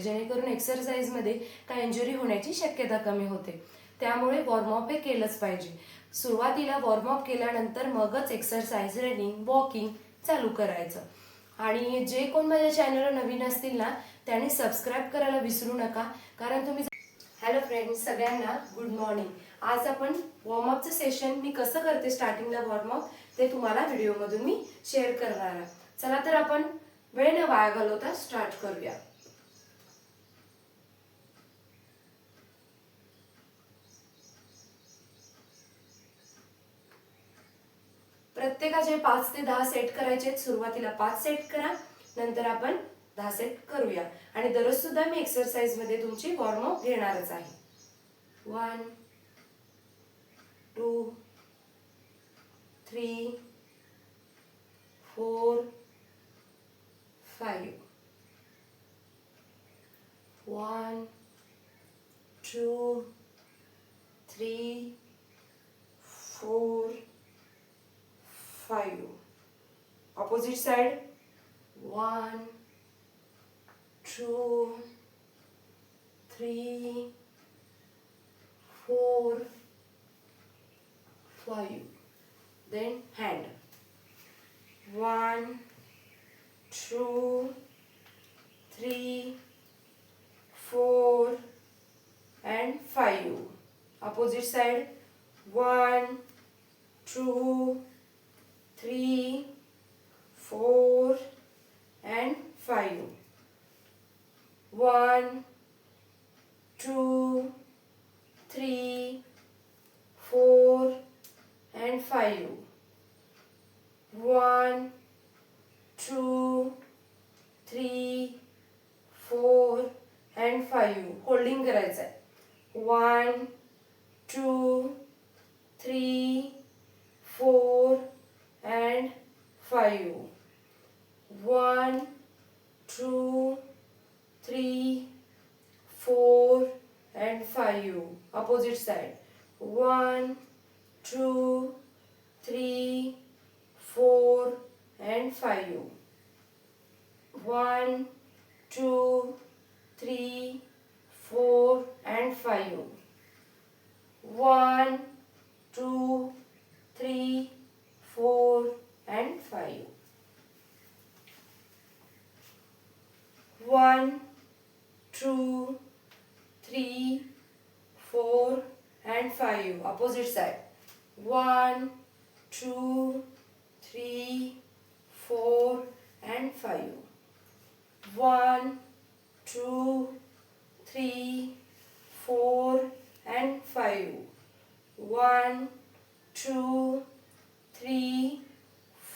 जेणेकरून एक्सरसाइजमध्ये काय इंजुरी होण्याची शक्यता कमी होते. त्यामुळे वॉर्मअप हे केलंच पाहिजे. सुरुवातीला वॉर्मअप केल्यानंतर मगच एक्सरसाइज, रनिंग, वॉकिंग चालू करायचं. आणि जे कोण माझ्या चॅनलला नवीन असतील ना, त्यांनी सबस्क्राईब करायला विसरू नका, कारण तुम्ही. हॅलो फ्रेंड्स, सगळ्यांना गुड मॉर्निंग. आज आपण वॉर्मअपचं सेशन मी कसं करते स्टार्टिंगला वॉर्मअप ते तुम्हाला व्हिडिओमधून मी शेअर करणार आहे. चला तर आपण वेळ न वाया घालवता स्टार्ट करूया. प्रत्येकाचे 5 ते 10 सेट करायचे. सुरुवातीला 5 सेट करा, नंतर आपण 10 सेट करूया. आणि दररोज सुद्धा मी एक्सरसाइज मध्ये तुमची वॉर्मअप घेणारच आहे. 1 2 3 4 5 1 2 3 4 5. Opposite side. 1 2 3 4 5. Then hand. 1 2 3 4 and 5. Opposite side. 1 2 3 4 and 5. 1 2 3 4 and 5. 1 2 3 4 and 5. Holding करायचं आहे. 1 2 3 4 and 5. 1 2 3 4 and 5. Opposite side. 1 2 3 4 and 5. 1 2 3 4 and 5. 1 2 3 4 and 5. 1 2 3 4 and 5. Opposite side. 1 2 3 4 and 5. 1 2 3 4 and 5. 1 2 3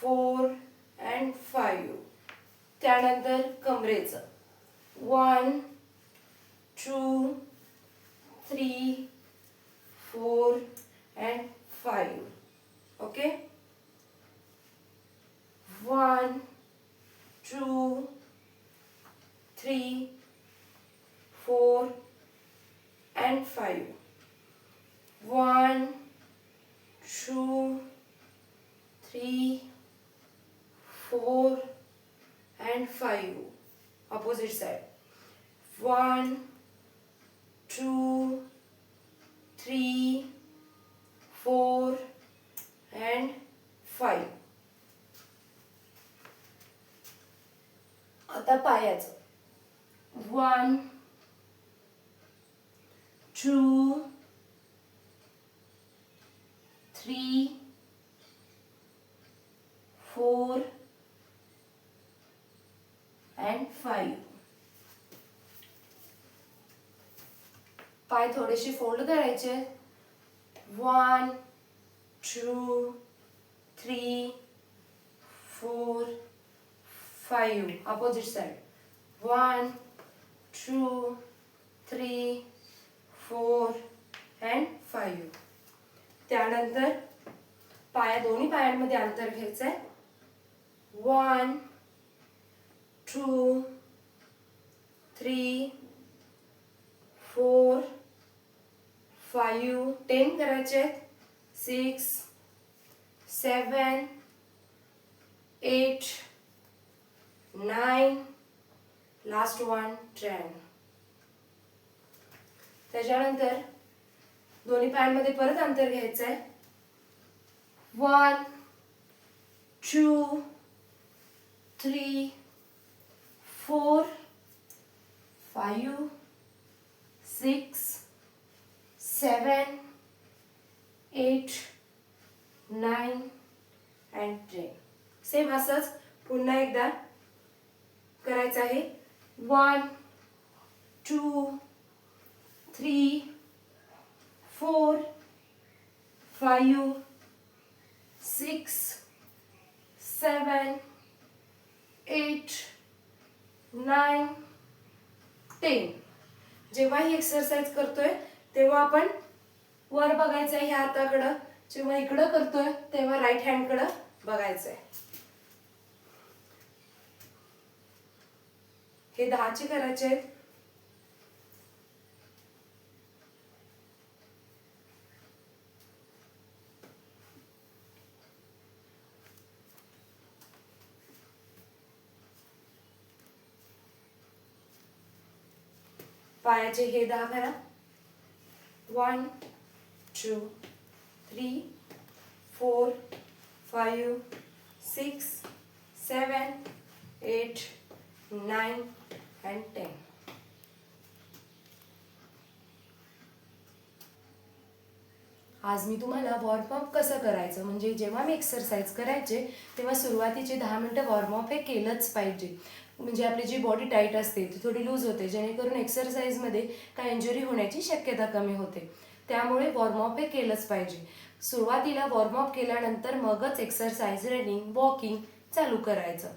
4 and 5. त्यानंतर कमरेचं. 1 2 3 4 and 5. Okay. 1 2 3 4 and 5. 1 2 3 4 and 5. Opposite side. 1 2 3 4 and 5. आता पायाचं. 1 2 3 4 and 5. पाय थोडेसे fold करायचे. 1 2 3 4 5. Opposite side. 1 2 3 4 and 5. त्यानंतर दोन्ही पायांमध्ये अंतर घ्यायचं आहे. 1 2 3 4 5 10 करायचे. 6 7 8 9 लास्ट 1 10. त्याच्यानंतर दोन्ही पायांमध्ये परत अंतर घ्यायचं आहे. 1 2 3 4 5 6 7 8 9 and 10. सेम असंच पुन्हा एकदा करायचं आहे. 1 2 3 4 5 6 7 8 9 10. जेव्हा ही एक्सरसाइज करतोय तेव्हा आपण वर बघायचं आहे ह्या हाताकडं, जेव्हा इकडं करतोय तेव्हा राईट हँडकडं बघायचं आहे. हे 10 करायचे आहेत. पायाचे हे 10 करा. 1 2 3 4 5 6 7 8 9 and 10. आज मी तुम्हाला वॉर्मअप कसं करायचं, म्हणजे जेव्हा मी एक्सरसाइज करायचे तेव्हा सुरुवातीचे 10 मिनिटं वॉर्मअप हे केलंच पाहिजे. म्हणजे आपली जी बॉडी टाईट असते ती थोडी लूज होते, जेणेकरून एक्सरसाइजमध्ये काय इंजुरी होण्याची शक्यता कमी होते. त्यामुळे वॉर्मअप हे केलंच पाहिजे. सुरुवातीला वॉर्मअप केल्यानंतर मगच एक्सरसाइज, रनिंग, वॉकिंग चालू करायचं.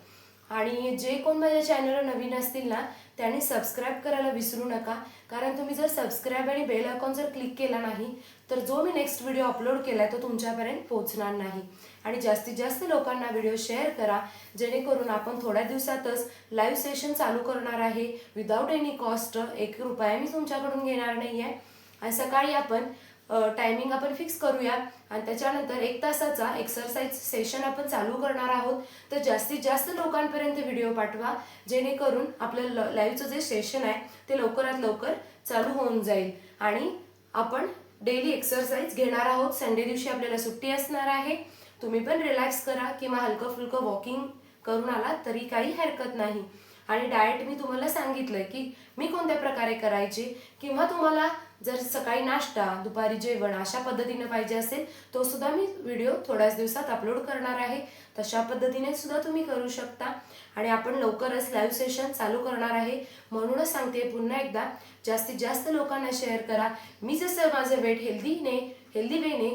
आणि जे कोण माझ्या चॅनलवर नवीन असतील ना त्यांनी सबस्क्राईब करायला विसरू नका, कारण तुम्ही जर सबस्क्राईब आणि बेल आयकॉन जर क्लिक केला नाही तर जो मी नेक्स्ट व्हिडिओ अपलोड केला तो तुमच्यापर्यंत पोहोचणार नाही. आणि जास्तीत जास्त लोकांना व्हिडिओ शेअर करा, जेणेकरून आपण थोड्या दिवसातच लाईव्ह सेशन चालू करणार आहे विदाऊट एनी कॉस्ट. 1 रुपया मी तुमच्याकडून घेणार नाही आहे. आणि सकाळी आपण टायमिंग आपण फिक्स करूया आणि त्याच्यानंतर 1 तासाचा एक्सरसाइज सेशन आपण चालू करणार आहोत. तर जास्तीत जास्त लोकांपर्यंत व्हिडिओ पाठवा, जेणेकरून आपलं लाईव्हचं जे सेशन आहे ते लवकरात लवकर चालू होऊन जाईल. आणि आपण डेली एक्सरसाइज घेणार आहोत. संडे दिवशी आपल्याला सुट्टी असणार आहे. तुम्ही पण रिलॅक्स करा किंवा हलकं फुलकं वॉकिंग करून आला तरी काही हरकत नाही. आणि डाएट मी तुम्हाला सांगितलंय की मी कोणत्या प्रकारे करायचे, किंवा तुम्हाला जर सकाळी नाश्ता, दुपारी जेवण अशा पद्धतीने पाहिजे असेल तो सुद्धा मी व्हिडिओ थोड्याच दिवसात अपलोड करणार आहे. तशा पद्धतीने सुद्धा तुम्ही करू शकता. आणि आपण लवकरच लाईव्ह सेशन चालू करणार आहे. म्हणूनच सांगते पुन्हा एकदा, जास्तीत जास्त लोकांना शेअर करा. मी जसं माझं वेट हेल्दी वेने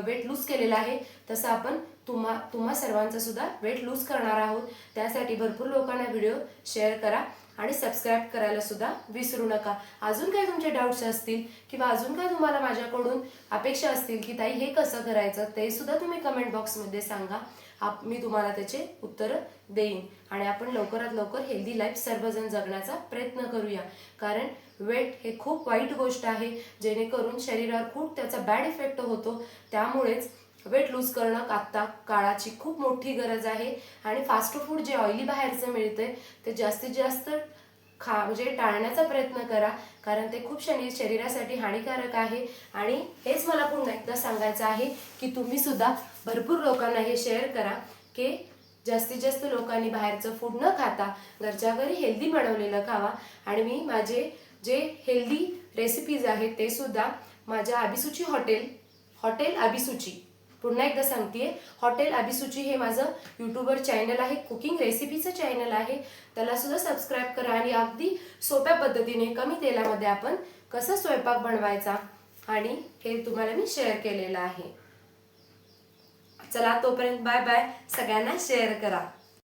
वेट लूज केलेलं आहे तसं आपण तुम्हा सर्वांचं सुद्धा वेट लूज करणार आहोत. त्यासाठी भरपूर लोकांना व्हिडिओ शेअर करा आणि सबस्क्राईब करायला सुद्धा विसरू नका. अजून काही तुमचे डाऊट्स असतील किंवा अजून काही तुम्हाला माझ्याकडून अपेक्षा असतील की ताई हे कसं करायचं, ते सुद्धा तुम्ही कमेंट बॉक्समध्ये सांगा. मी तुम्हाला त्याचे उत्तरं देईन. आणि आपण लवकरात लवकर हेल्दी लाईफ सर्वजण जगण्याचा प्रयत्न करूया. कारण वेट हे खूप वाईट गोष्ट आहे, जेणेकरून शरीरावर खूप त्याचा बॅड इफेक्ट होतो. त्यामुळेच वेट लूज करणं आत्ता काळाची खूप मोठी गरज आहे. आणि फास्ट फूड जे ऑइली बाहेरचं मिळतंय ते जास्तीत जास्त म्हणजे टाळण्याचा प्रयत्न करा, कारण ते खूप शरीरासाठी हानिकारक आहे. आणि हेच मला पुन्हा एकदा सांगायचं आहे की तुम्ही सुद्धा भरपूर लोकांना हे शेअर करा की जास्तीत जास्त लोकांनी बाहेरचं फूड न खाता घरच्या घरी हेल्दी बनवलेलं खावा. आणि मी माझे जे हेल्दी रेसिपीज आहेत ते सुद्धा माझ्या अभिसूची हॉटेल अभिसूची, पुन्हा एकदा सांगतेय, हॉटेल अभिसूची हे माझं यूट्यूबवर चॅनल आहे, कुकिंग रेसिपीचं चॅनल आहे. त्याला सुद्धा सबस्क्राईब करा. आणि अगदी सोप्या पद्धतीने कमी तेलामध्ये आपण कसं स्वयंपाक बनवायचा आणि हे तुम्हाला मी शेअर केलेलं आहे. चला तोपर्यंत बाय बाय. सगळ्यांना शेअर करा.